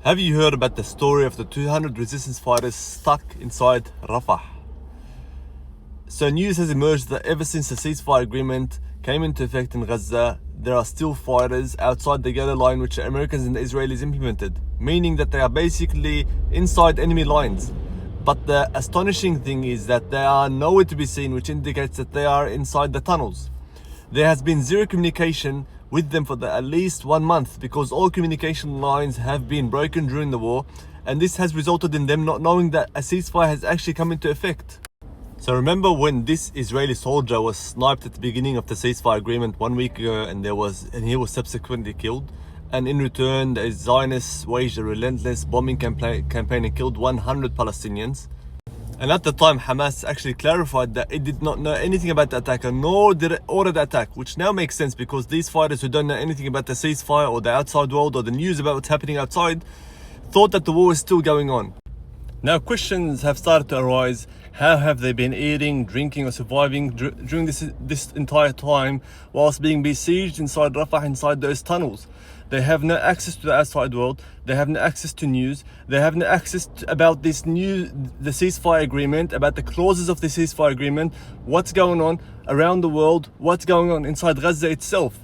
Have you heard about the story of the 200 resistance fighters stuck inside Rafah? So news has emerged that ever since the ceasefire agreement came into effect in Gaza, there are still fighters outside the yellow line which the Americans and the Israelis implemented, meaning that they are basically inside enemy lines. But the astonishing thing is that they are nowhere to be seen, which indicates that they are inside the tunnels. There has been zero communication with them for at least 1 month because all communication lines have been broken during the war, and this has resulted in them not knowing that a ceasefire has actually come into effect. So remember when this Israeli soldier was sniped at the beginning of the ceasefire agreement 1 week ago, and he was subsequently killed, and in return the Zionists waged a relentless bombing campaign and killed 100 Palestinians. And at the time, Hamas actually clarified that it did not know anything about the attack, nor did it order the attack, which now makes sense because these fighters who don't know anything about the ceasefire or the outside world or the news about what's happening outside thought that the war is still going on. Now questions have started to arise. How have they been eating, drinking or surviving during this entire time whilst being besieged inside Rafah, inside those tunnels? They have no access to the outside world. They have no access to news. They have no access about the ceasefire agreement, about the clauses of the ceasefire agreement, what's going on around the world, what's going on inside Gaza itself.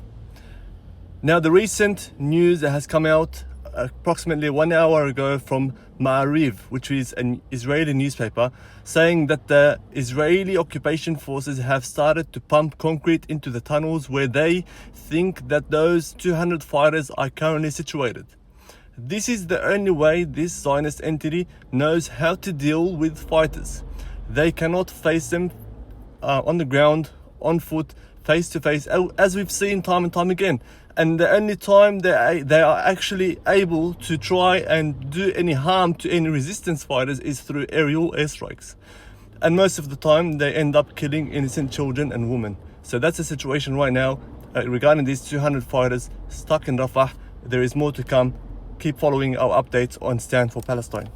Now the recent news that has come out approximately 1 hour ago from Ma'ariv, which is an Israeli newspaper, saying that the Israeli occupation forces have started to pump concrete into the tunnels where they think that those 200 fighters are currently situated. This is the only way this Zionist entity knows how to deal with fighters. They cannot face them on the ground, on foot, face to face, as we've seen time and time again. And the only time they are actually able to try and do any harm to any resistance fighters is through aerial airstrikes. And most of the time they end up killing innocent children and women. So that's the situation right now regarding these 200 fighters stuck in Rafah. There is more to come. Keep following our updates on Stand for Palestine.